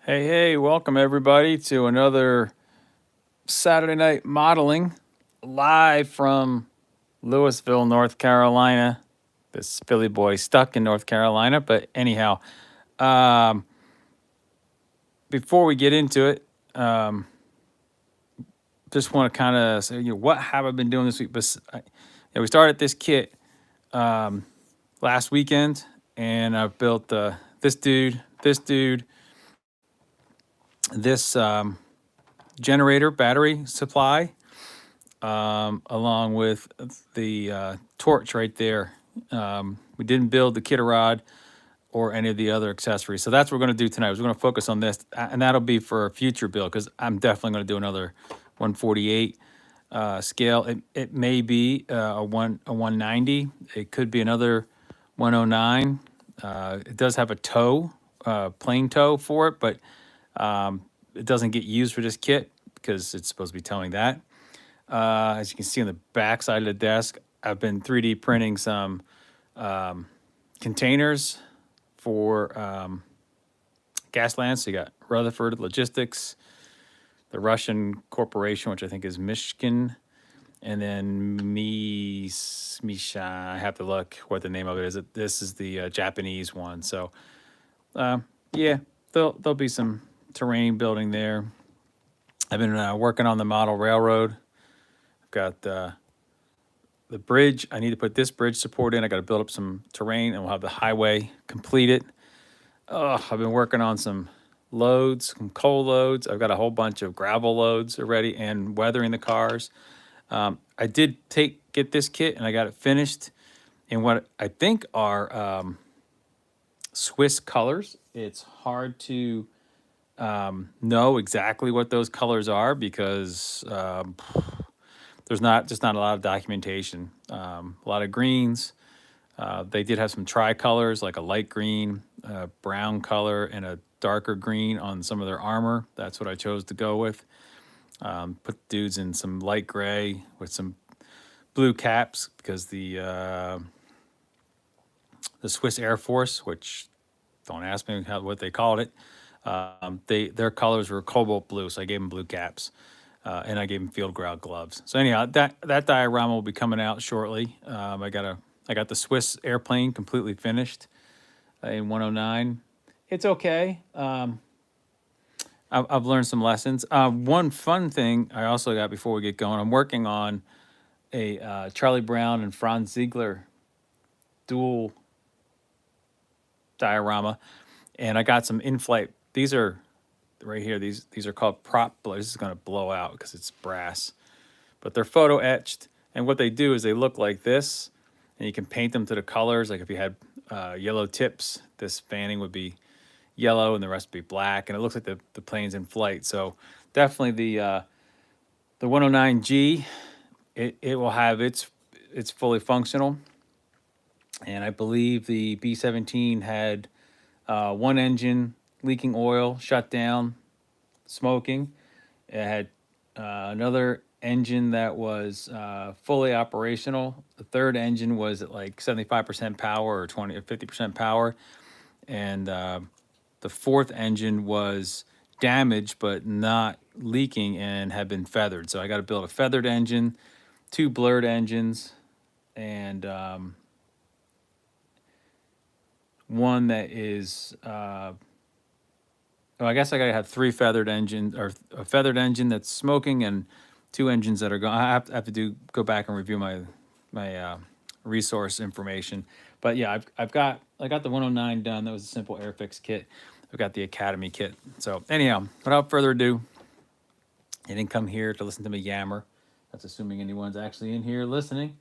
Hey, welcome everybody to another Saturday night modeling live from Louisville, North Carolina. This Philly boy stuck in North Carolina, but anyhow, um, before we get into it, just want to kind of say, what have I been doing this week? We started this kit last weekend, and I've built this generator battery supply, along with the torch right there. We didn't build the Kettenkraftrad or any of the other accessories. So that's what we're going to do tonight. We're going to focus on this, and that'll be for a future build because I'm definitely going to do another 148 scale. It may be a 190. It could be another 109. It does have a toe, plain toe for it, but it doesn't get used for this kit because it's supposed to be towing that. As you can see on the back side of the desk, I've been 3D printing some containers for gas lands. So you got Rutherford Logistics, the Russian corporation, which I think is Mishkin, and then Misha. I have to look what the name of it is. This is the Japanese one. So yeah, there'll be some terrain building there. I've been working on the model railroad. I've got the bridge. I need to put this bridge support in. I got to build up some terrain, and we'll have the highway completed. I've been working on some loads, some coal loads. I've got a whole bunch of gravel loads already, and weathering the cars. I did get this kit, and I got it finished in what I think are Swiss colors. It's hard to know exactly what those colors are because there's not a lot of documentation. A lot of greens. They did have some tricolors, like a light green, brown color, and a darker green on some of their armor. That's what I chose to go with. Put dudes in some light gray with some blue caps because the Swiss Air Force, which don't ask me what they called it, their colors were cobalt blue, so I gave them blue caps. And I gave them field ground gloves. So anyhow, that diorama will be coming out shortly. I got the Swiss airplane completely finished in 109. It's okay. I've learned some lessons. One fun thing I also got before we get going, I'm working on a Charlie Brown and Franz Ziegler dual diorama, and I got some in-flight. These are right here. These are called prop blow. This is going to blow out because it's brass, but they're photo etched. And what they do is they look like this, and you can paint them to the colors. Like if you had yellow tips, this fanning would be yellow, and the rest would be black. And it looks like the plane's in flight. So definitely the 109G, it will have it's fully functional. And I believe the B-17 had one engine leaking oil, shut down, smoking. It had another engine that was fully operational. The third engine was at like 75% power or 20 or 50% power. And the fourth engine was damaged but not leaking and had been feathered. So I got to build a feathered engine, two blurred engines, and one that is I guess I gotta have three feathered engines, or a feathered engine that's smoking, and two engines that are going. I have to go back and review my resource information. But yeah, I got the 109 done. That was a simple Airfix kit. I've got the Academy kit. So anyhow, without further ado, you didn't come here to listen to me yammer. That's assuming anyone's actually in here listening.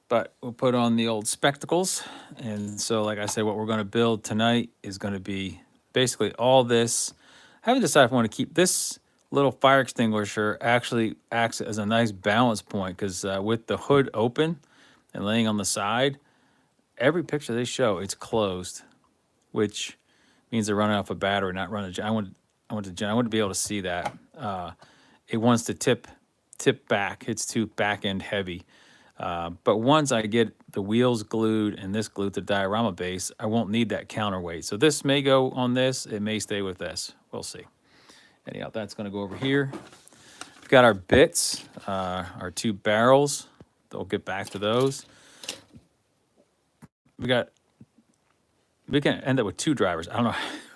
But we'll put on the old spectacles. And so, like I said, what we're going to build tonight is going to be basically all this. I haven't decided if I want to keep this little fire extinguisher. Actually acts as a nice balance point because with the hood open and laying on the side, every picture they show, it's closed, which means they're running off a battery, not running. I want to be able to see that. It wants to tip back. It's too back end heavy. But once I get the wheels glued and this glued to the diorama base, I won't need that counterweight. So this may go on this. It may stay with this. We'll see. Anyhow, that's going to go over here. We've got our bits, our 2 barrels. We'll get back to those. We can end up with 2 drivers. I don't know.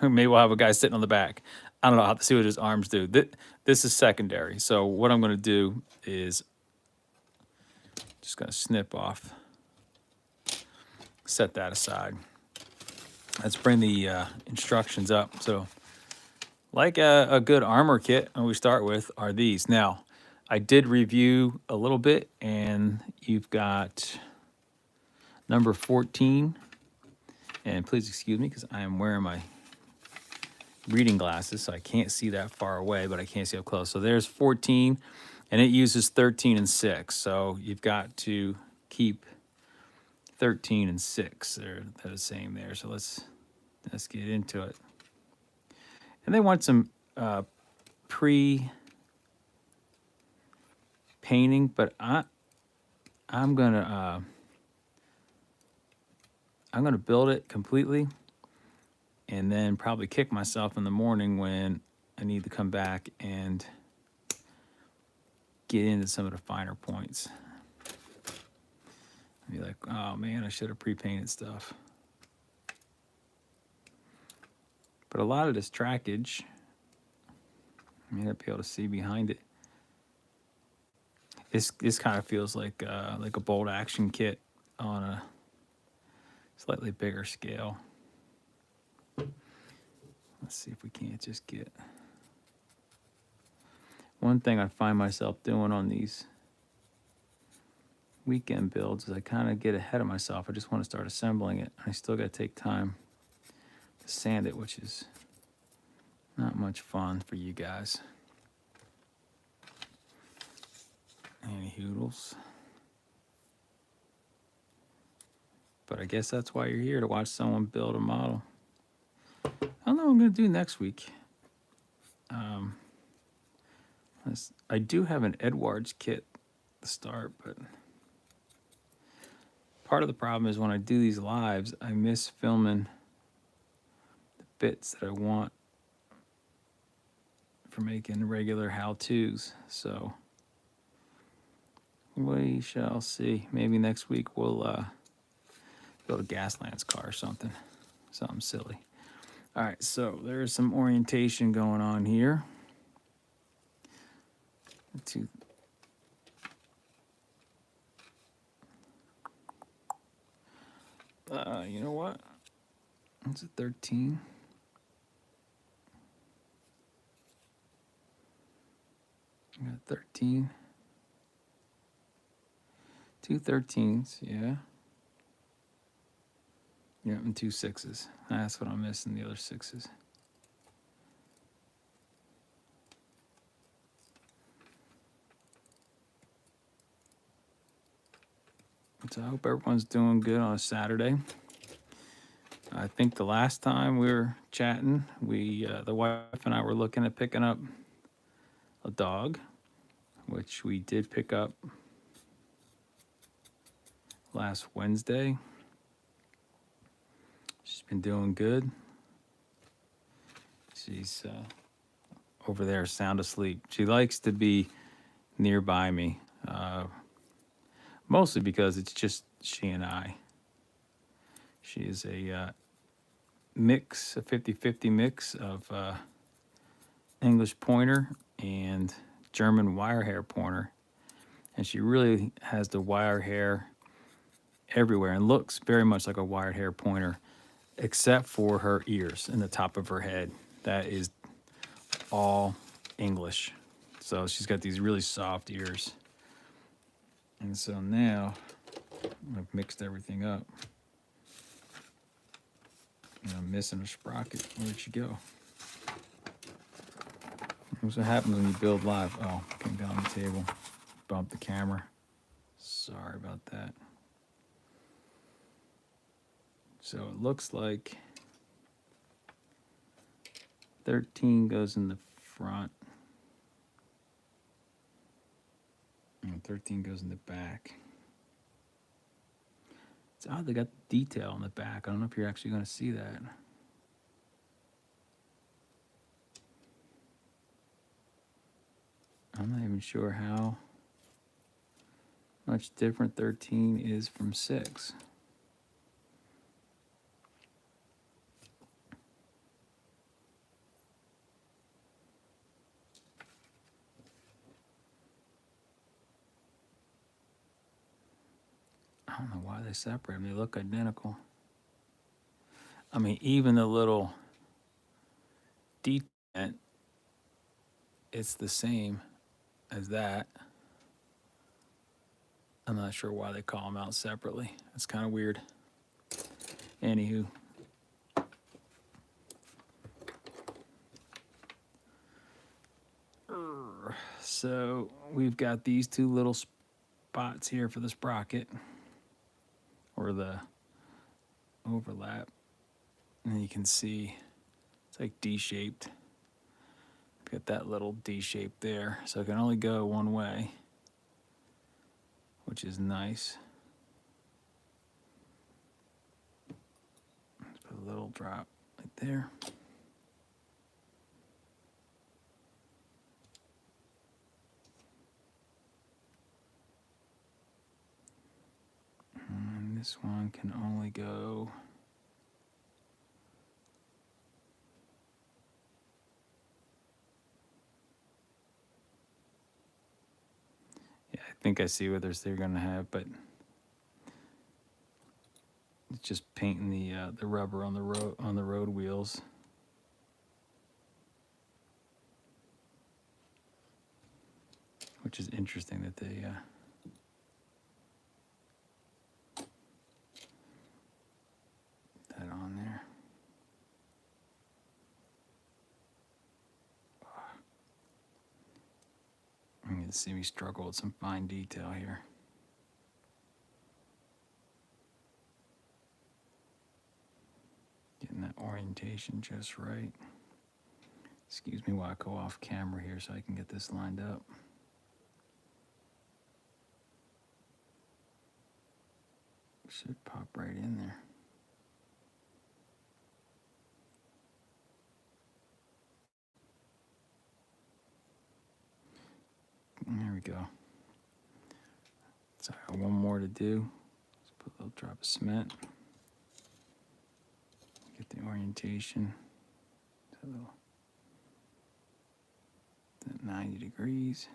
Maybe we'll have a guy sitting on the back. I don't know how to see what his arms do. This is secondary. So what I'm going to do is just going to snip off, set that aside. Let's bring the instructions up. So like a good armor kit, and we start with are these. Now, I did review a little bit, and you've got number 14. And please excuse me because I am wearing my reading glasses, so I can't see that far away, but I can't see up close. So there's 14, and it uses 13 and 6. So you've got to keep 13 and 6. They're the same there. So let's get into it. And they want some pre-painting, but I'm gonna build it completely, and then probably kick myself in the morning when I need to come back and get into some of the finer points. I'd be like, oh man, I should have pre-painted stuff. But a lot of this trackage, I may not be able to see behind it. This kind of feels like a bolt action kit on a slightly bigger scale. Let's see if we can't just get. One thing I find myself doing on these weekend builds is I kind of get ahead of myself. I just want to start assembling it. I still got to take time to sand it, which is not much fun for you guys. Any hoodles. But I guess that's why you're here, to watch someone build a model. I don't know what I'm going to do next week. I do have an Edwards kit to start, but part of the problem is when I do these lives, I miss filming the bits that I want for making regular how-tos. So we shall see. Maybe next week we'll build a Gaslands car or something silly. All right, so there's some orientation going on here. You know what? It's a 13. I got 13. 2 13s, yeah. Yeah, and 2 6s. That's what I'm missing, the other 6s. So I hope everyone's doing good on a Saturday. I think the last time we were chatting, the wife and I were looking at picking up a dog, which we did pick up last Wednesday. She's been doing good. She's over there sound asleep. She likes to be nearby me, mostly because it's just she and I. She is a mix, a 50-50 mix of English pointer and German wire hair pointer. And she really has the wire hair everywhere and looks very much like a wire hair pointer, except for her ears and the top of her head. That is all English. So she's got these really soft ears. And so now I've mixed everything up. And I'm missing a sprocket. Where'd she go? That's what happens when you build live. Oh, came down the table. Bumped the camera. Sorry about that. So it looks like 13 goes in the front. And 13 goes in the back. It's odd they got detail on the back. I don't know if you're actually going to see that. I'm not even sure how much different 13 is from 6. I don't know why they separate them. They look identical. I mean, even the little detail, it's the same as that. I'm not sure why they call them out separately. It's kind of weird. Anywho. So we've got these two little spots here for the sprocket, or the overlap. And you can see it's like D-shaped. Got that little D shape there. So it can only go one way, which is nice. Let's put a little drop right there. And this one can only go I think I see what they're going to have, but it's just painting the rubber on the road wheels. Which is interesting that they that on there. You can see me struggle with some fine detail here. Getting that orientation just right. Excuse me while I go off camera here so I can get this lined up. Should pop right in there. There we go. So I got one more to do. Let's put a little drop of cement. Get the orientation. That 90 degrees.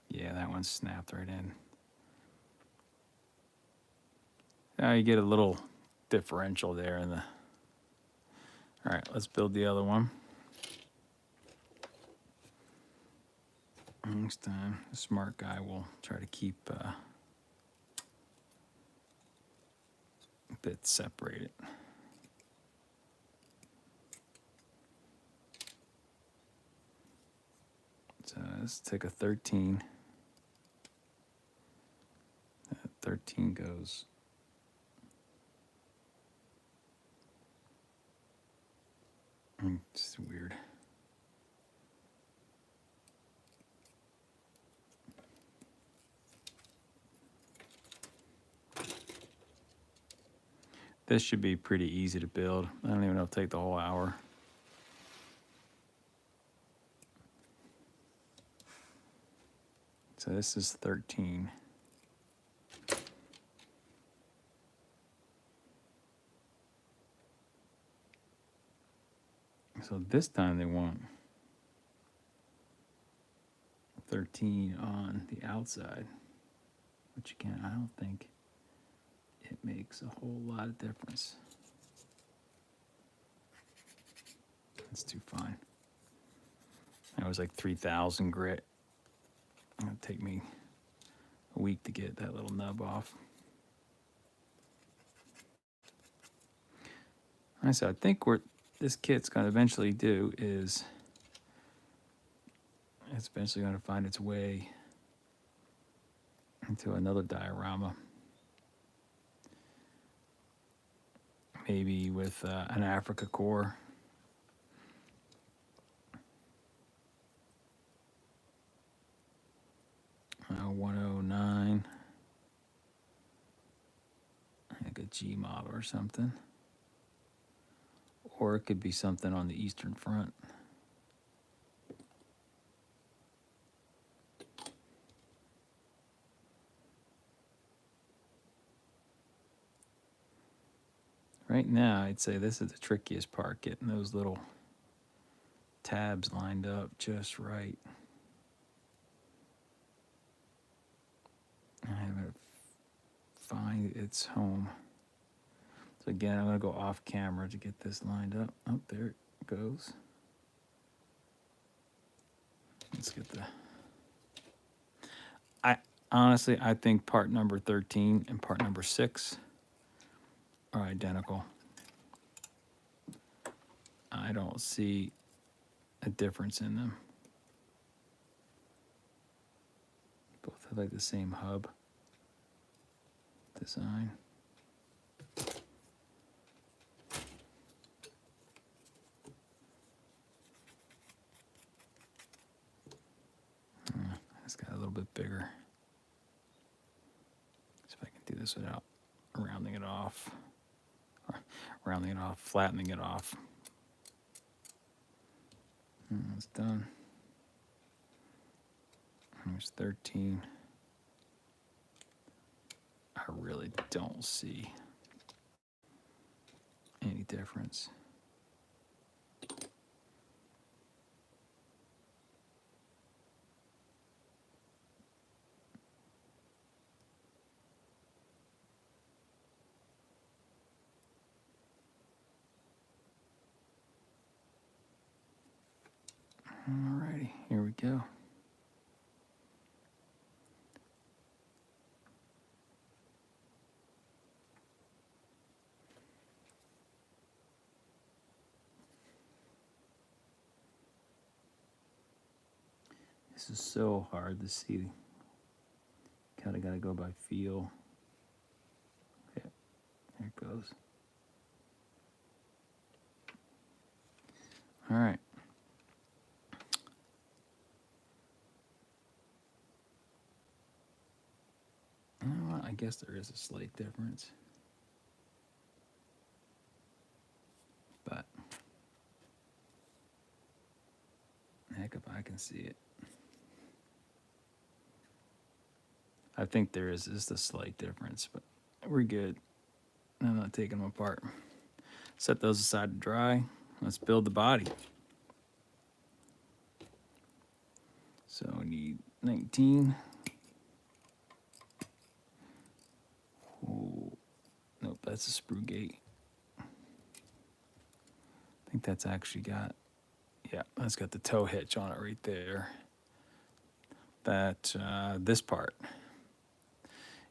Yeah, that one snapped right in. Now you get a little differential there in the. All right, let's build the other one. Next time, the smart guy will try to keep a bit separated. So let's take a 13. That 13 goes. It's weird. This should be pretty easy to build. I don't even know if it'll take the whole hour. So this is 13. So this time they want 13 on the outside, which again, I don't think it makes a whole lot of difference. That's too fine. That was like 3,000 grit. It'll take me a week to get that little nub off. So I think what this kit's going to eventually do is it's eventually going to find its way into another diorama. Maybe with an Africa core. 109. Like a G model or something. Or it could be something on the Eastern Front. Right now, I'd say this is the trickiest part, getting those little tabs lined up just right. I haven't find its home. So again, I'm going to go off camera to get this lined up. Oh, there it goes. Let's get the... Honestly, I think part number 13 and part number 6 are identical. I don't see a difference in them. Both have like the same hub design. It's got a little bit bigger. See if I can do this without rounding it off. Rounding it off, flattening it off. It's done. There's 13. I really don't see any difference. Alrighty, here we go. This is so hard to see. Kind of got to go by feel. Okay, there it goes. All right. You know what? I guess there is a slight difference. But heck if I can see it. I think there is just a slight difference, but we're good. I'm not taking them apart. Set those aside to dry. Let's build the body. So we need 19. Oh, nope, that's a sprue gate. I think that's actually got, yeah, that's got the tow hitch on it right there. That, this part.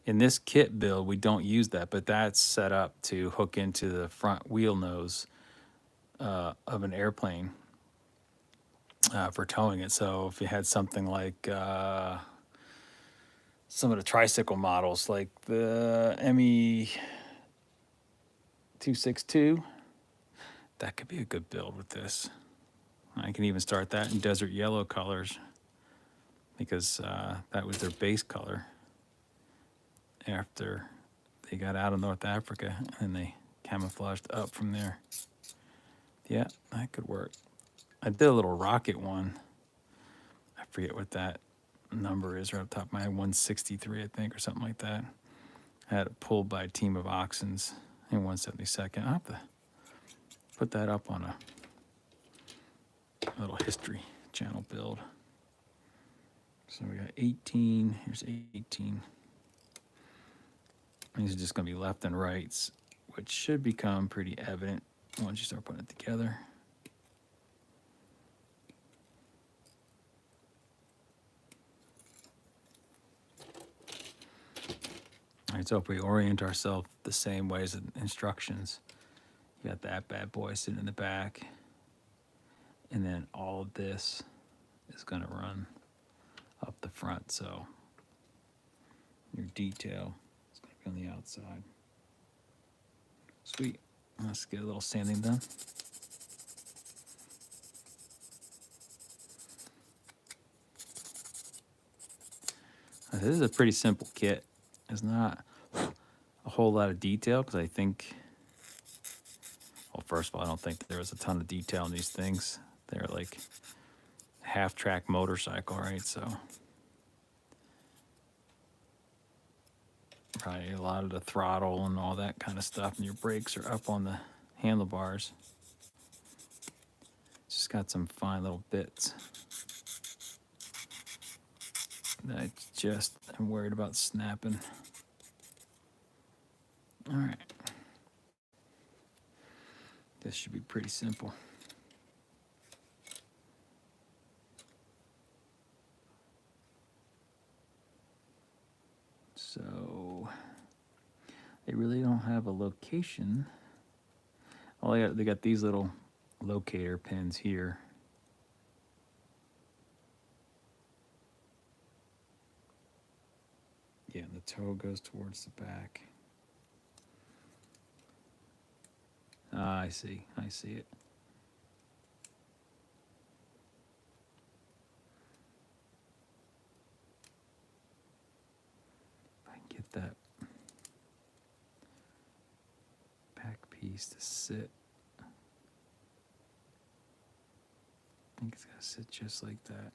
In this kit build, we don't use that, but that's set up to hook into the front wheel nose of an airplane for towing it. So if you had something like some of the tricycle models, like the ME 262, that could be a good build with this. I can even start that in desert yellow colors because that was their base color after they got out of North Africa and they camouflaged up from there. Yeah, that could work. I did a little rocket one. I forget what that number is right up top of my head, 163, I think, or something like that. I had it pulled by a team of Oxens in 172nd. I'll have to put that up on a little history channel build. So we got 18, here's 18. These are just going to be left and rights, which should become pretty evident once you start putting it together. All right, so if we orient ourselves the same way as the instructions, you got that bad boy sitting in the back, and then all of this is going to run up the front, so your detail is going to be on the outside. Sweet. Let's get a little sanding done. This is a pretty simple kit. There's not a whole lot of detail because I think, well, first of all, I don't think there was a ton of detail in these things. They're like half-track motorcycle, right? So probably a lot of the throttle and all that kind of stuff, and your brakes are up on the handlebars. Just got some fine little bits that I just am worried about snapping. All right. This should be pretty simple. So they really don't have a location. Well, they got these little locator pins here. Yeah, the toe goes towards the back. Ah, I see it. If I can get that back piece to sit. I think it's gonna sit just like that.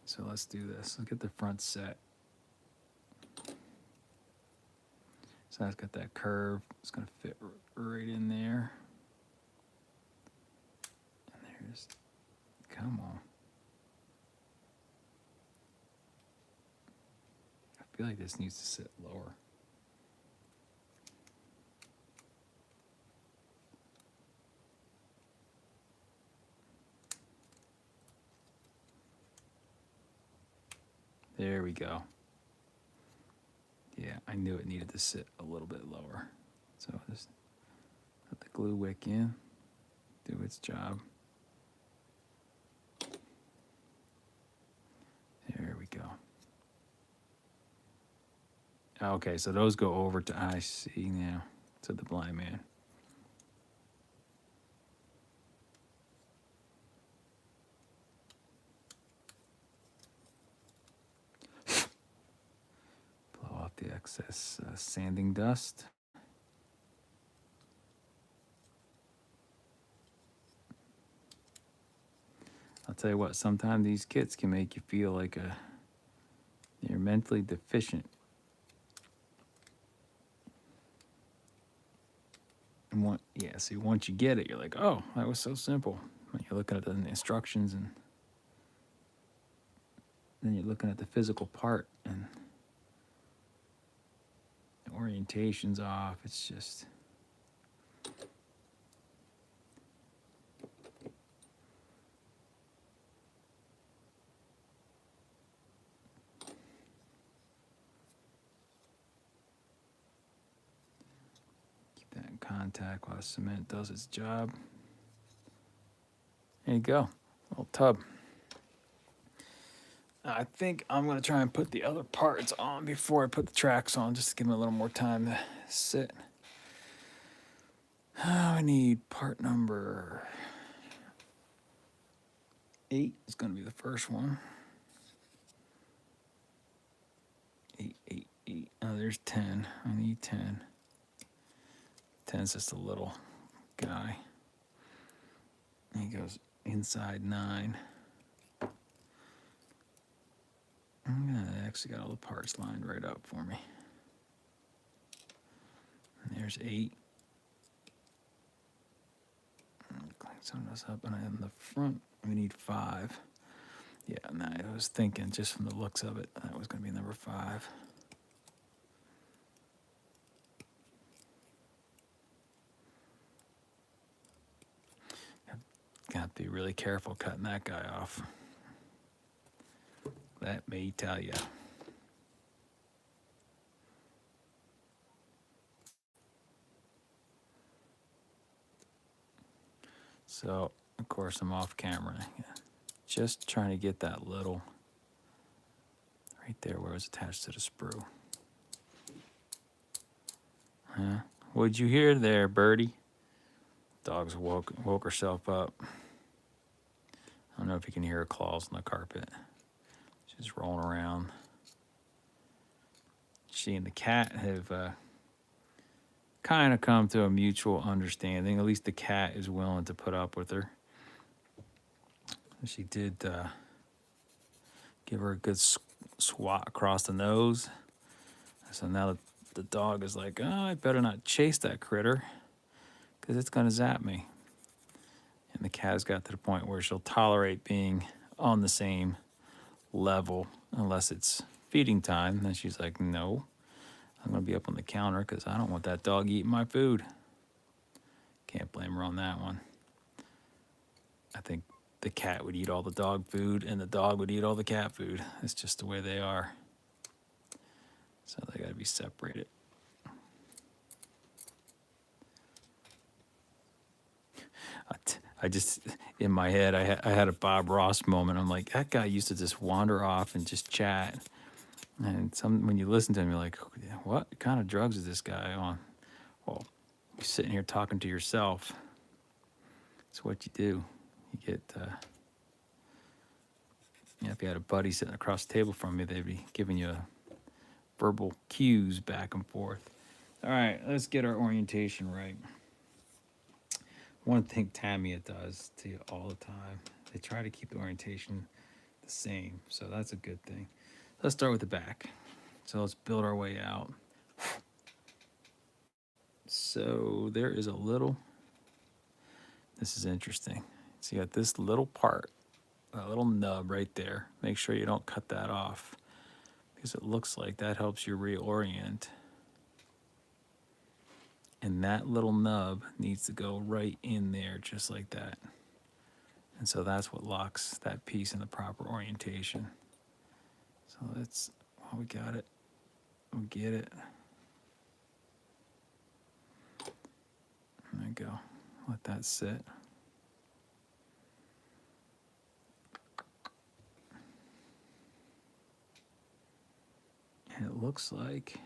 So let's do this. Let's get the front set. So it's got that curve. It's gonna fit right in there. And there's, come on. I feel like this needs to sit lower. There we go. Yeah, I knew it needed to sit a little bit lower. So just put the glue wick in, do its job. There we go. Okay, so those go over to, I see now, to the blind man. Blow off the excess sanding dust. I'll tell you what, sometimes these kits can make you feel like you're mentally deficient. And see, once you get it, you're like, oh, that was so simple. When you're looking at the instructions and then you're looking at the physical part and the orientation's off. It's just... that in contact while the cement does its job. There you go, little tub. I think I'm gonna try and put the other parts on before I put the tracks on, just to give them a little more time to sit. I need part number 8 is gonna be the first one. 8, 8, 8. Oh, there's 10. I need 10. 10's just a little guy. He goes inside 9. I actually got all the parts lined right up for me. And there's 8. Clean some of this up. And in the front, we need 5. Yeah, and I was thinking, just from the looks of it, that was going to be number 5. Got to be really careful cutting that guy off. Let me tell you. So, of course, I'm off camera. Just trying to get that little, right there where it was attached to the sprue. Huh? What'd you hear there, birdie? Dog's woke herself up. I don't know if you can hear her claws on the carpet. Just rolling around. She and the cat have kind of come to a mutual understanding. At least the cat is willing to put up with her. She did give her a good swat across the nose. So now the dog is like, oh, I better not chase that critter because it's going to zap me. And the cat has got to the point where she'll tolerate being on the same level unless it's feeding time. Then she's like, no, I'm going to be up on the counter because I don't want that dog eating my food. Can't blame her on that one. I think the cat would eat all the dog food and the dog would eat all the cat food. It's just the way they are. So they got to be separated. I just, in my head, I had a Bob Ross moment. I'm like, that guy used to just wander off and just chat. And when you listen to him, you're like, what kind of drugs is this guy on? Well, you're sitting here talking to yourself. It's what you do. You get, if you had a buddy sitting across the table from you, they'd be giving you verbal cues back and forth. All right, let's get our orientation right. One thing Tamiya does to you all the time, they try to keep the orientation the same, so that's a good thing. Let's start with the back. So let's build our way out. So there is a little, this is interesting. So you got this little part, a little nub right there. Make sure you don't cut that off because it looks like that helps you reorient. And that little nub needs to go right in there just like that. And so that's what locks that piece in the proper orientation. So let's, well, we got it. We get it. There we go. Let that sit. And it looks like,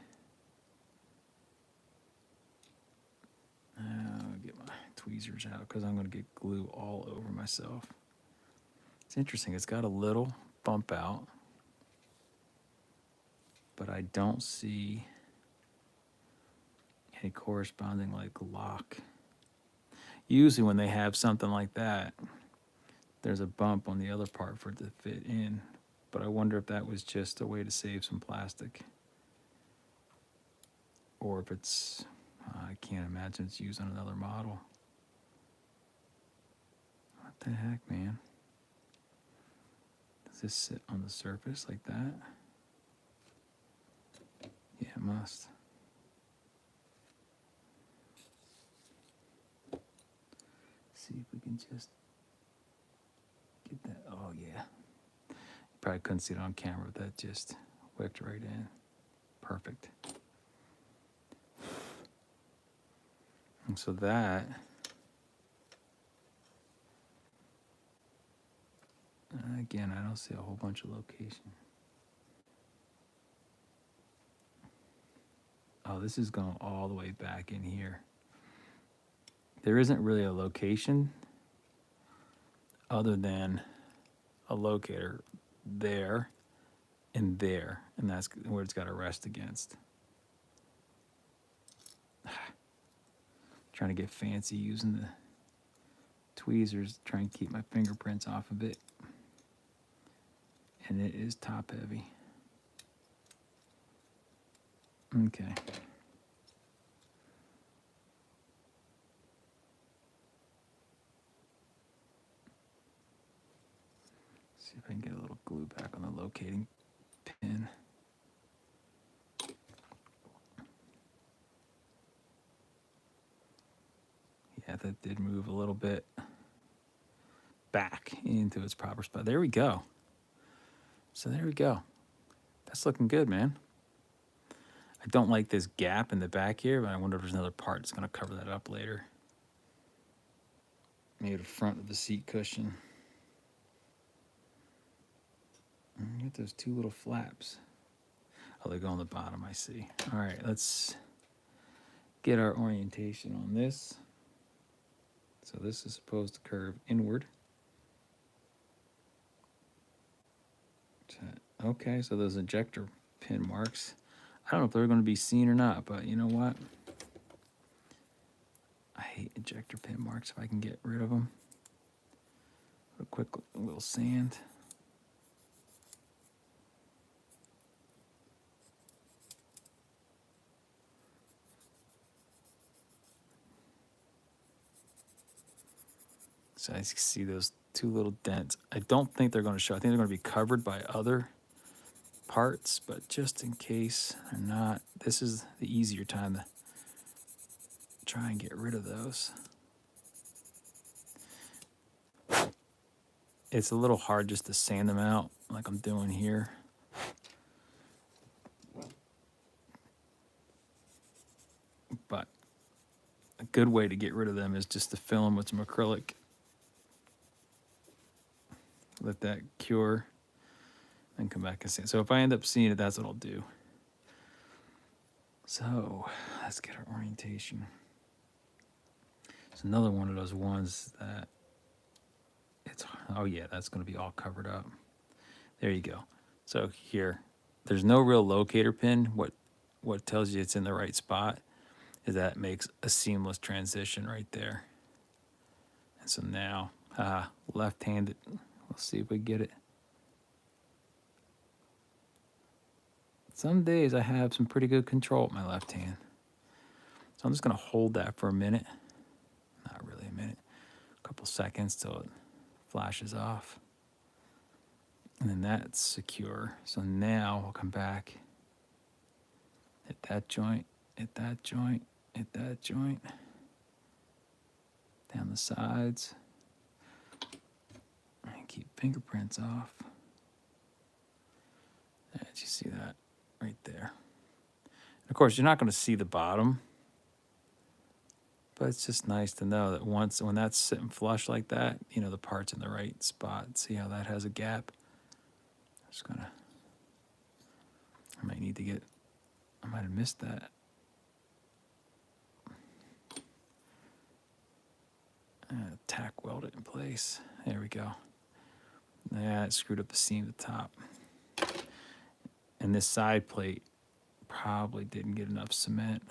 I'll get my tweezers out because I'm going to get glue all over myself. It's interesting. It's got a little bump out, but I don't see any corresponding like lock. Usually when they have something like that, there's a bump on the other part for it to fit in. But I wonder if that was just a way to save some plastic. Or if it's, I can't imagine it's used on another model. What the heck, man? Does this sit on the surface like that? Yeah, it must. See if we can just get that. Oh, yeah. You probably couldn't see it on camera, but that just wicked right in. Perfect. And so that, again, I don't see a whole bunch of location. Oh, this is going all the way back in here. There isn't really a location other than a locator there, and that's where it's got to rest against. Trying to get fancy using the tweezers, trying to keep my fingerprints off of it. And it is top heavy. Okay. See if I can get a little glue back on the locating pin. Yeah, that did move a little bit back into its proper spot. There we go. So there we go. That's looking good, man. I don't like this gap in the back here, but I wonder if there's another part that's going to cover that up later. Maybe the front of the seat cushion. And get those two little flaps. Oh, they go on the bottom, I see. All right, let's get our orientation on this. So this is supposed to curve inward. Okay, so those ejector pin marks. I don't know if they're going to be seen or not, but you know what? I hate ejector pin marks if I can get rid of them. A quick little sand. So I see those two little dents. I don't think they're going to show. I think they're going to be covered by other parts, but just in case they're not, this is the easier time to try and get rid of those. It's a little hard just to sand them out like I'm doing here. But a good way to get rid of them is just to fill them with some acrylic. Let that cure and come back and see it. So if I end up seeing it, that's what I'll do. So let's get our orientation. It's another one of those ones that it's, oh yeah, that's going to be all covered up. There you go. So here, there's no real locator pin. What tells you it's in the right spot is that makes a seamless transition right there. And so now, left-handed, we'll see if we get it. Some days I have some pretty good control with my left hand. So I'm just gonna hold that for a minute. Not really a minute, a couple seconds till it flashes off. And then that's secure. So now I'll come back, hit that joint, hit that joint, hit that joint, down the sides, and keep fingerprints off. And you see that right there. And of course, you're not going to see the bottom, but it's just nice to know that when that's sitting flush like that, you know, the part's in the right spot. See how that has a gap? I'm just gonna, I might have missed that. Tack weld it in place. There we go. Yeah, it screwed up the seam at the top. And this side plate probably didn't get enough cement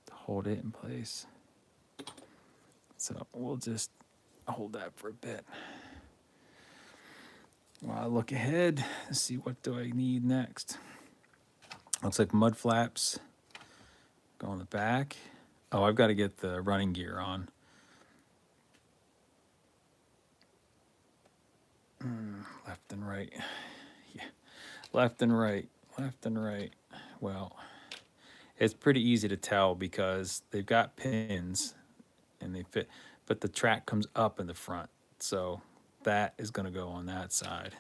to hold it in place. So we'll just hold that for a bit while I look ahead to see what do I need next. Looks like mud flaps go on the back. Oh, I've got to get the running gear on. Left and right. Yeah. Left and right. Left and right. Well, it's pretty easy to tell because they've got pins and they fit, but the track comes up in the front. So that is going to go on that side.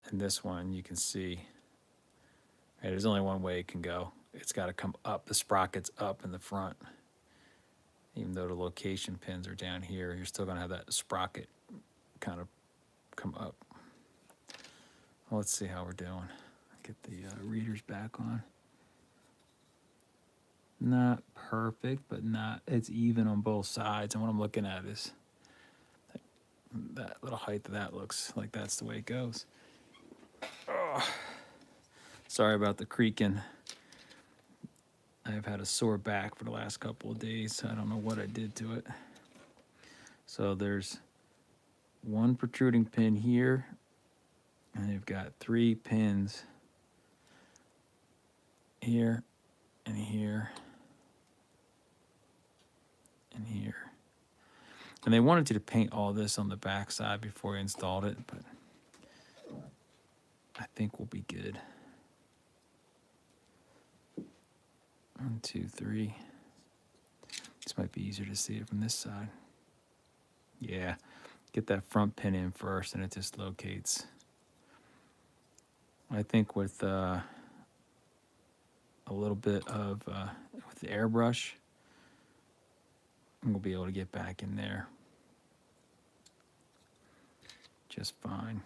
And this one you can see, right, there's only one way it can go. It's got to come up. The sprocket's up in the front. Even though the location pins are down here, you're still going to have that sprocket kind of come up. Well, let's see how we're doing. Get the readers back on. Not perfect, but it's even on both sides. And what I'm looking at is that little height of that looks like that's the way it goes. Oh, sorry about the creaking. I've had a sore back for the last couple of days. I don't know what I did to it. So there's one protruding pin here, and you've got 3 pins here and here and here. And they wanted you to paint all this on the back side before you installed it, but I think we'll be good. 1, 2, 3. This might be easier to see it from this side. Yeah, get that front pin in first and it just locates. I think with a little bit of with the airbrush, we'll be able to get back in there just fine.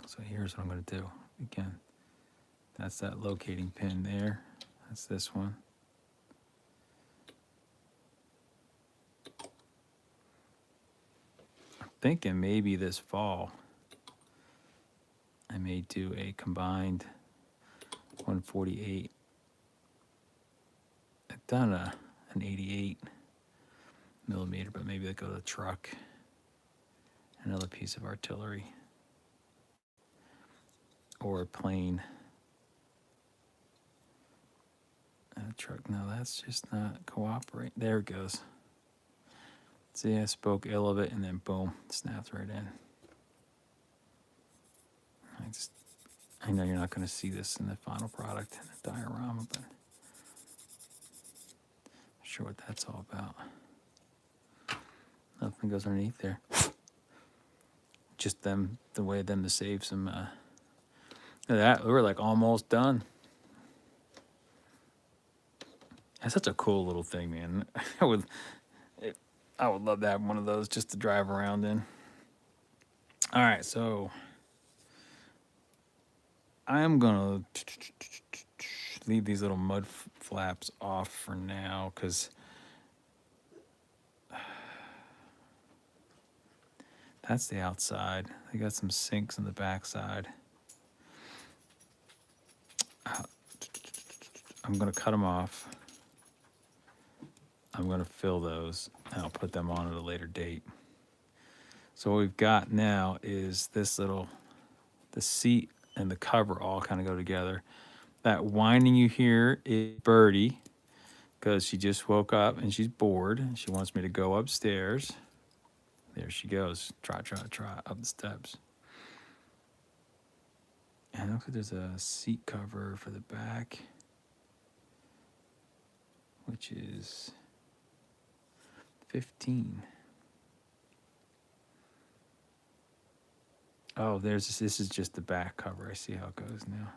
So here's what I'm going to do. Again, that's that locating pin there. That's this one. I'm thinking maybe this fall I may do a combined 148. I've done an 88 millimeter, but maybe I go to the truck. Another piece of artillery. Or a plane. A truck. No, that's just not cooperating. There it goes. See, I spoke ill of it, and then boom, snapped right in. I know you're not going to see this in the final product in the diorama, but I'm sure what that's all about. Nothing goes underneath there. Just them, the way of them to save some. Look at that, we're like almost done. That's such a cool little thing, man. I would love to have one of those just to drive around in. All right, so I'm gonna leave these little mud flaps off for now because that's the outside. They got some sinks on the backside. I'm gonna cut them off. I'm gonna fill those and I'll put them on at a later date. So what we've got now is this little, the seat and the cover all kind of go together. That whining you hear is Birdie because she just woke up and she's bored. She wants me to go upstairs. There she goes. Trot, trot, trot up the steps. And it looks like there's a seat cover for the back, which is 15. Oh, this is just the back cover. I see how it goes now.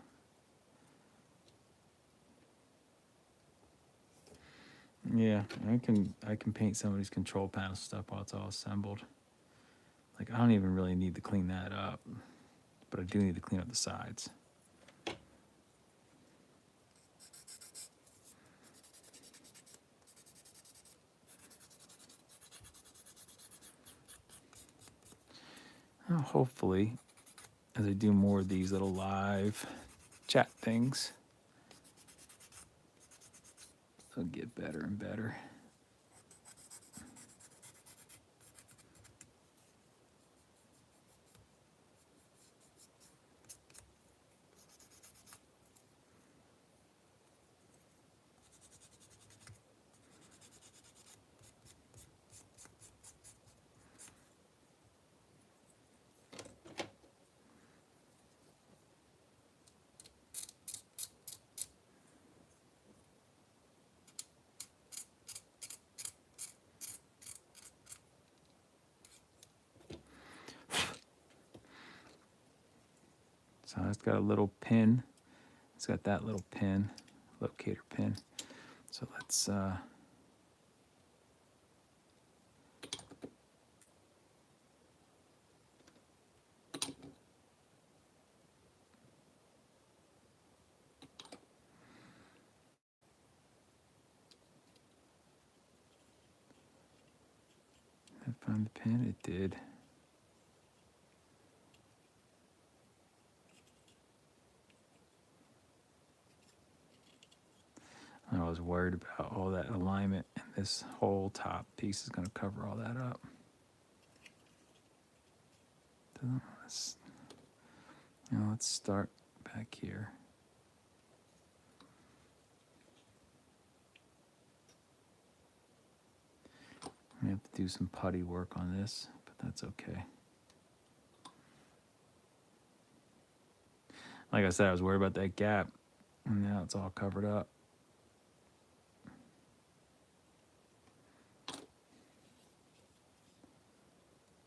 Yeah, I can paint some of these control panel stuff while it's all assembled. Like I don't even really need to clean that up, but I do need to clean up the sides. Well, hopefully, as I do more of these little live chat things, it'll get better and better. So it's got a little pin. It's got that little pin, locator pin. So let's find the pin. It did. I was worried about all that alignment, and this whole top piece is going to cover all that up. Let's start back here. I have to do some putty work on this, but that's okay. Like I said, I was worried about that gap, and now it's all covered up.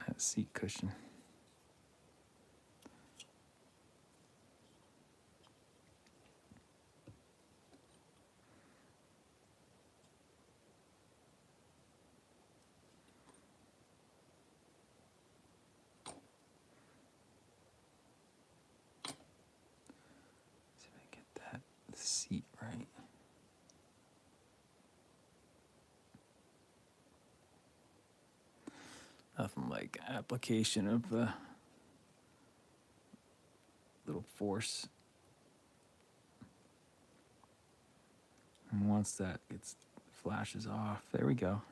That seat cushion. See if I get that seat right. Nothing like application of force. And once that flashes off, there we go.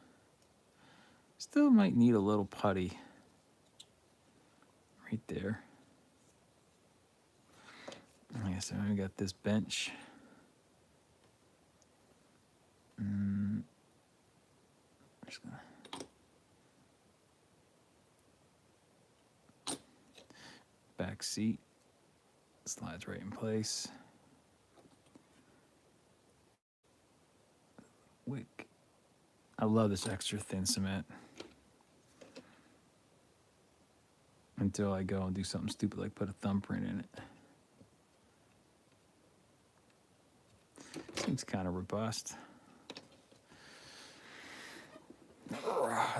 Still might need a little putty right there. Like I said, I got this bench. I'm just gonna back seat slides right in place. Wick. I love this extra thin cement. Until I go and do something stupid like put a thumbprint in it. Seems kind of robust.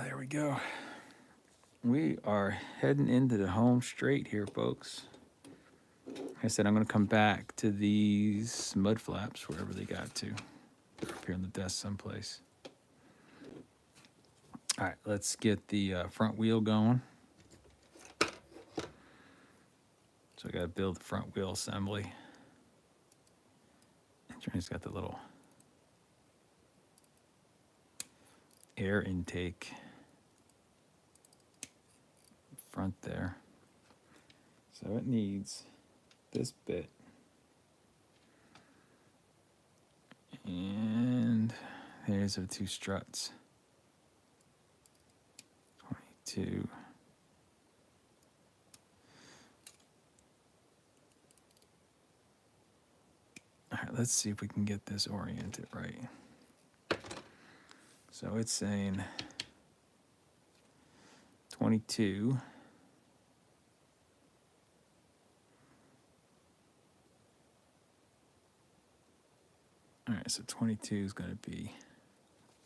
There we go. We are heading into the home straight here, folks. Like I said, I'm going to come back to these mud flaps wherever they got to. They're up here on the desk someplace. All right, let's get the front wheel going. So I got to build the front wheel assembly. It's got the little air intake front there. So it needs this bit. And there's our two struts. 22. All right, let's see if we can get this oriented right. So it's saying 22. All right, so 22 is going to be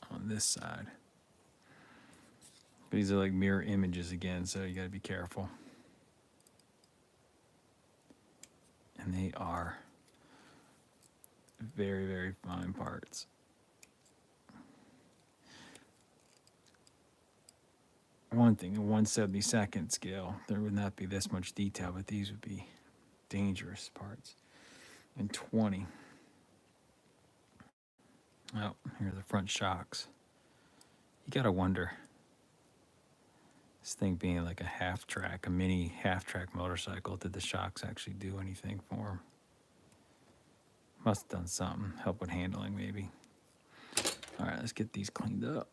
on this side. These are like mirror images again, so you got to be careful. And they are very, very fine parts. One thing, a 1/72 scale, there would not be this much detail, but these would be dangerous parts. And 20. Oh, here are the front shocks. You gotta wonder, this thing being like a half-track, a mini half-track motorcycle, did the shocks actually do anything for them? Must have done something, help with handling maybe. All right, let's get these cleaned up.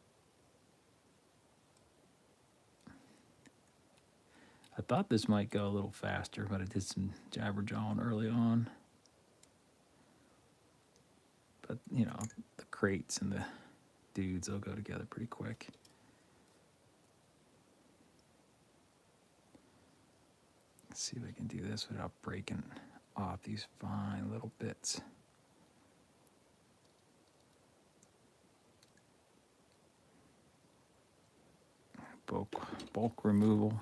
I thought this might go a little faster, but I did some jabber-jawing early on. But, you know, the crates and the dudes, they'll go together pretty quick. Let's see if I can do this without breaking off these fine little bits. Bulk removal.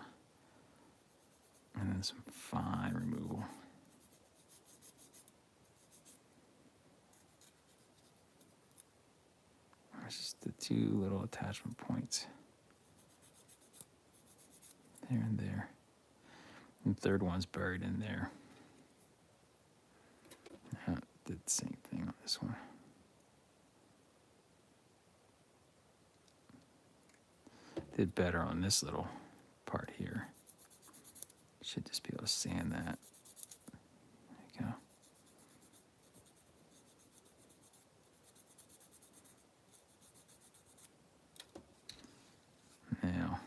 And then some fine removal. There's just the two little attachment points. There and there. And the third one's buried in there. Did the same thing on this one. Did better on this little part here. Should just be able to sand that. There you go. Now,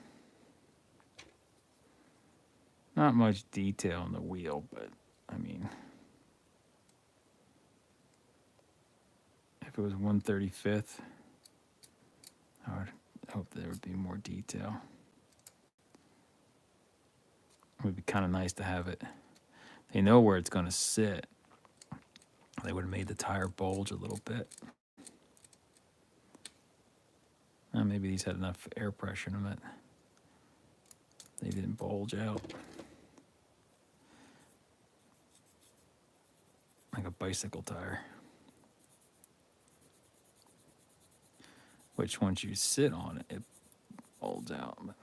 not much detail on the wheel, but I mean, if it was 1/35th, I would hope there would be more detail. It would be kind of nice to have it. They know where it's going to sit. They would have made the tire bulge a little bit. Maybe these had enough air pressure in them that they didn't bulge out. Like a bicycle tire. Which once you sit on it, it folds out. But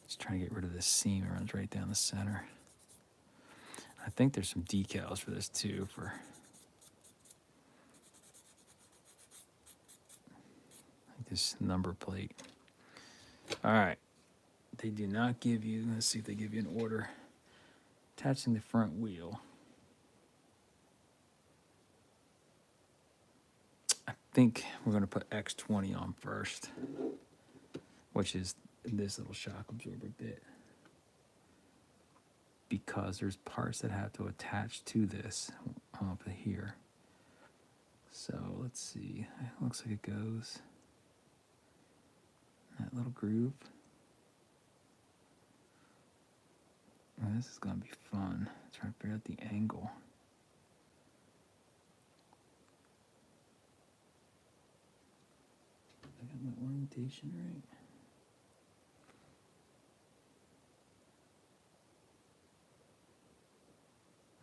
just trying to get rid of this seam. It runs right down the center. think there's some decals for this too, for like this number plate. All right. They do not give you, let's see if they give you an order. Attaching the front wheel. I think we're going to put X20 on first, which is this little shock absorber bit, because there's parts that have to attach to this up here. So let's see. It looks like it goes that little groove. Well, this is going to be fun. Trying to figure out the angle. I got my orientation right.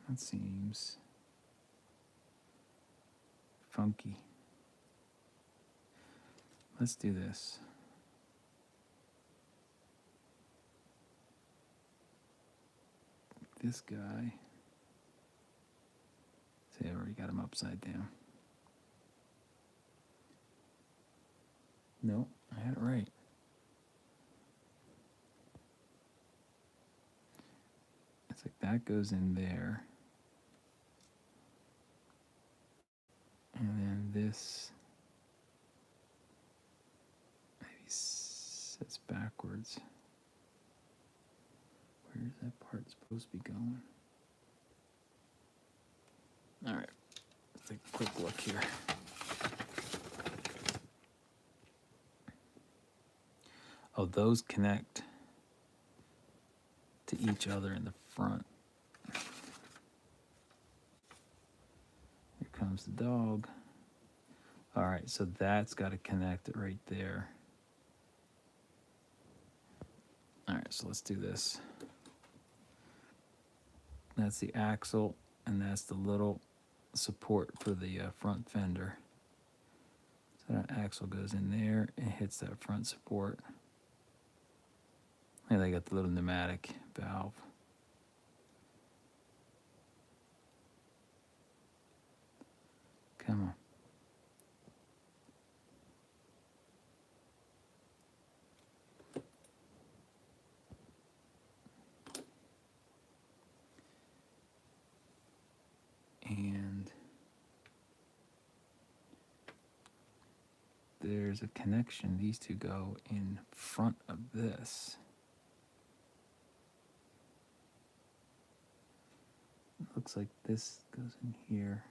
That seems funky. Let's do this. This guy. See, I already got him upside down. No, I had it right. It's like that goes in there. And then this maybe sits backwards. Where's that part supposed to be going? All right, let's take a quick look here. Oh, those connect to each other in the front. Here comes the dog. All right, so that's got to connect it right there. All right, so let's do this. That's the axle, and that's the little support for the front fender. So that axle goes in there and hits that front support. And they got the little pneumatic valve. Come on. And there's a connection. These two go in front of this. It looks like this goes in here.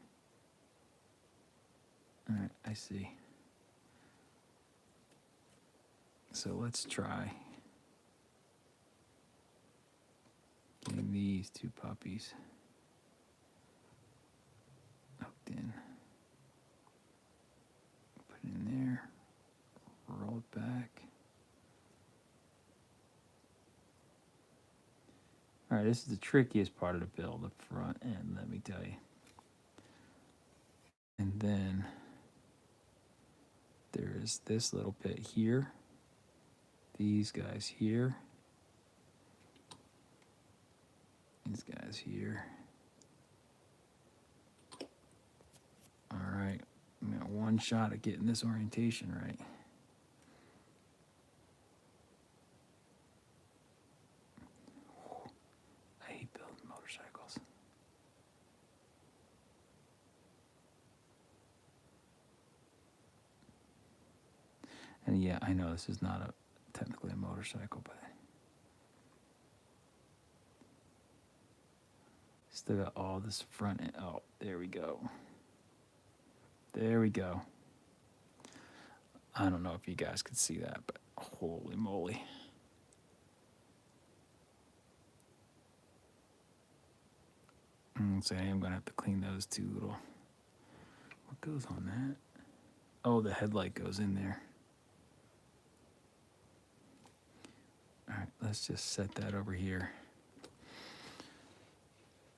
All right, I see. So let's try getting these two puppies hooked in. Put it in there, roll it back. All right, this is the trickiest part of the build, the front end, let me tell you. And then there's this little bit here, these guys here, these guys here. All right, we got one shot at getting this orientation right. I hate building motorcycles. And yeah, I know this is not technically a motorcycle, but still got all this front end. Oh, there we go. There we go. I don't know if you guys could see that, but holy moly. So I am gonna have to clean those two little, what goes on that? Oh, the headlight goes in there. All right, let's just set that over here.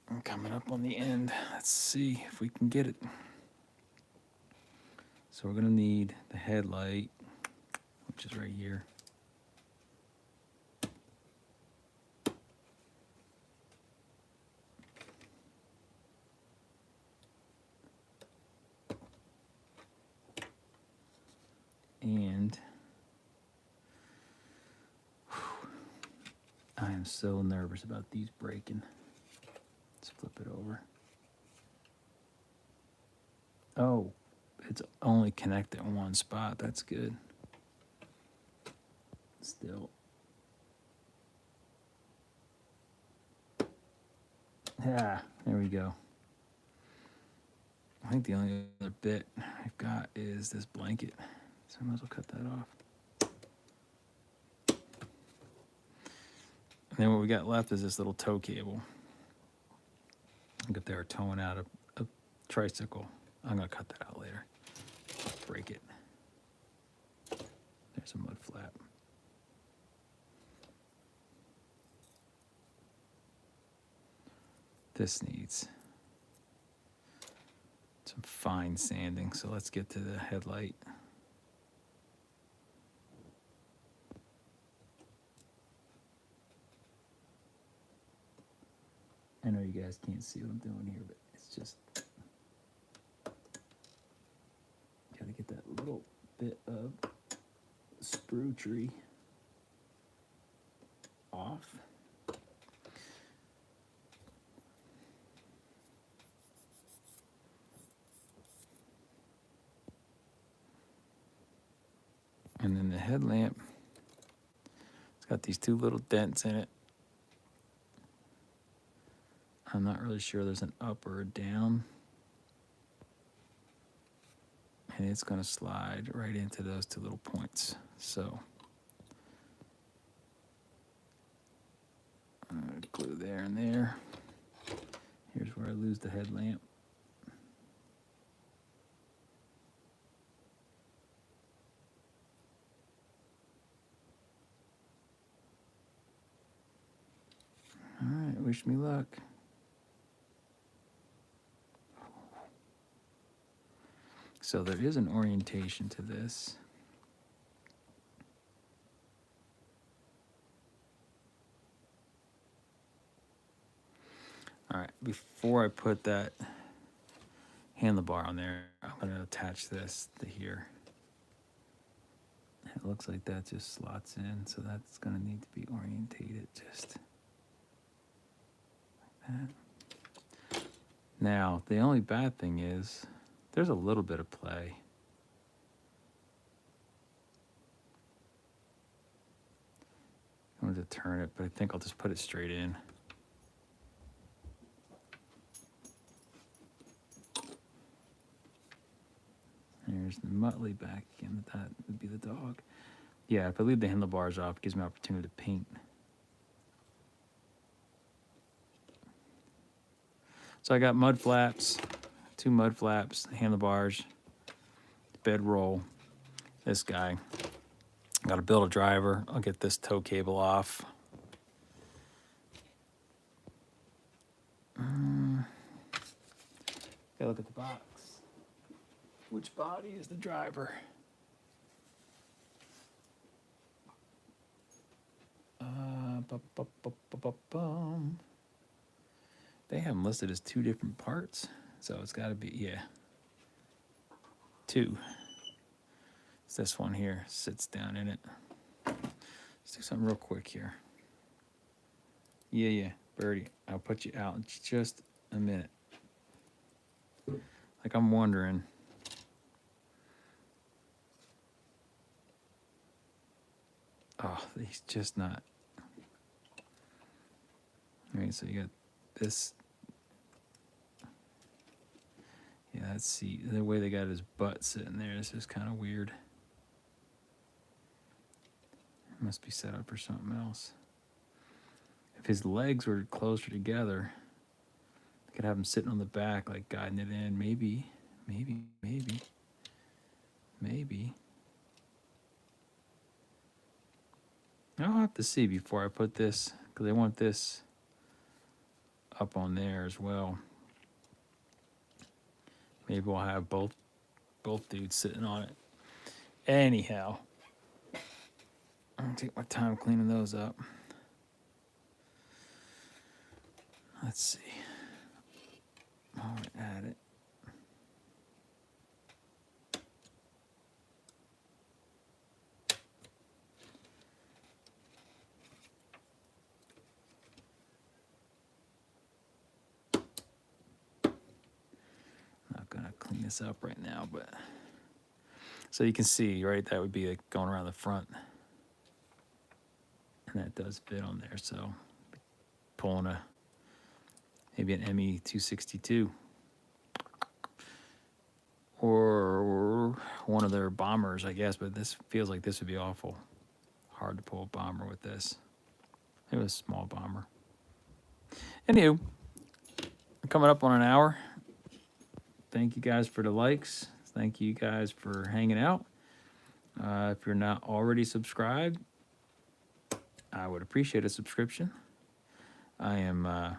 I'm coming up on the end. Let's see if we can get it. So we're gonna need the headlight, which is right here. I'm so nervous about these breaking. Let's flip it over. Oh, it's only connected in one spot. That's good. Still. Yeah, there we go. I think the only other bit I've got is this blanket. So I might as well cut that off. And then what we got left is this little tow cable. Look if they were towing out a tricycle. I'm going to cut that out later. Break it. There's a mud flap. This needs some fine sanding, so let's get to the headlight. I know you guys can't see what I'm doing here, but it's just gotta get that little bit of sprue tree off. And then the headlamp, it's got these two little dents in it. I'm not really sure there's an up or a down. And it's going to slide right into those two little points. So glue there and there. Here's where I lose the headlamp. All right, wish me luck. So there is an orientation to this. All right, before I put that handlebar on there, I'm going to attach this to here. It looks like that just slots in, so that's going to need to be orientated just like that. Now, the only bad thing is there's a little bit of play. I wanted to turn it, but I think I'll just put it straight in. There's the Muttley back again. That would be the dog. Yeah, if I leave the handlebars off, it gives me an opportunity to paint. So I got mud flaps, 2 mud flaps, handlebars, bedroll, this guy. Got to build a driver. I'll get this tow cable off. Gotta look at the box. Which body is the driver? They have them listed as 2 different parts, so it's got to be, yeah, 2. It's this one here, sits down in it. Let's do something real quick here. Yeah, Birdie, I'll put you out in just a minute. Like, I'm wondering. Oh, he's just not. All right, so you got this. Yeah, let's see. The way they got his butt sitting there is just kind of weird. It must be set up for something else. If his legs were closer together, I could have him sitting on the back, like guiding it in. Maybe. I'll have to see before I put this, because I want this up on there as well. Maybe we'll have both dudes sitting on it. Anyhow, I'm gonna take my time cleaning those up. Let's see. I'll add it. clean this up right now, but so you can see, right, that would be like going around the front. And that does fit on there, so pulling maybe an ME 262 or one of their bombers, I guess, but this feels like this would be awful hard to pull a bomber with this. It was a small bomber. Anywho, coming up on an hour. Thank you guys for the likes. Thank you guys for hanging out. If you're not already subscribed, I would appreciate a subscription. I am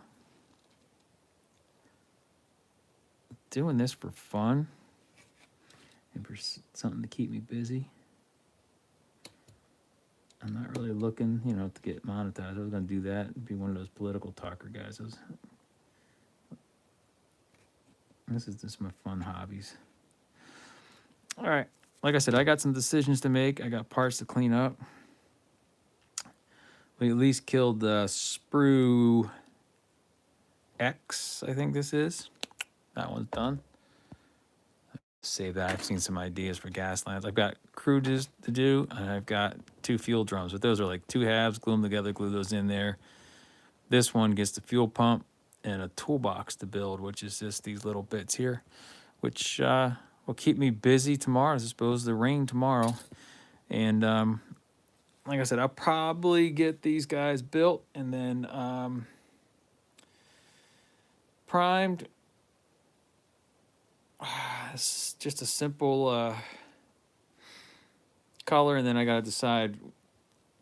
doing this for fun and for something to keep me busy. I'm not really looking, to get monetized. I was going to do that, be one of those political talker guys. This is just my fun hobbies. All right. Like I said, I got some decisions to make. I got parts to clean up. We at least killed the Sprue X, I think this is. That one's done. Save that. I've seen some ideas for gas lines. I've got cruises to do, and I've got 2 fuel drums. But those are like 2 halves. Glue them together, glue those in there. This one gets the fuel pump and a toolbox to build, which is just these little bits here, which will keep me busy tomorrow. I suppose the rain tomorrow. And like I said, I'll probably get these guys built and then primed. It's just a simple color, and then I gotta decide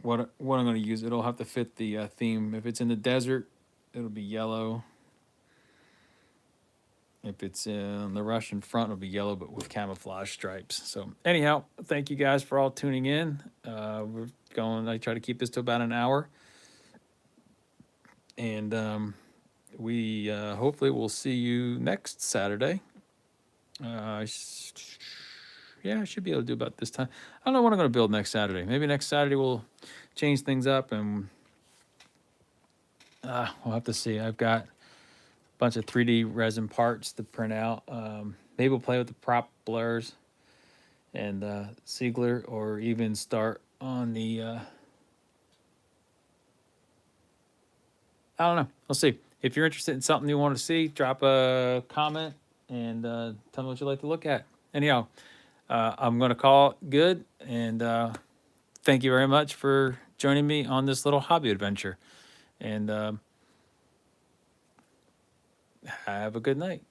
what I'm gonna use. It'll have to fit the theme. If it's in the desert, it'll be yellow. If it's in the Russian front, it'll be yellow, but with camouflage stripes. So anyhow, thank you guys for all tuning in. We're going. I try to keep this to about an hour, and we hopefully will see you next Saturday. Yeah, I should be able to do about this time. I don't know what I'm going to build next Saturday. Maybe next Saturday we'll change things up, and we'll have to see. I've got a bunch of 3D resin parts to print out. Maybe we'll play with the prop blurs and Siegler, or even start on the... I don't know. We'll see. If you're interested in something you want to see, drop a comment and tell me what you'd like to look at. Anyhow, I'm going to call it good, and thank you very much for joining me on this little hobby adventure. And have a good night.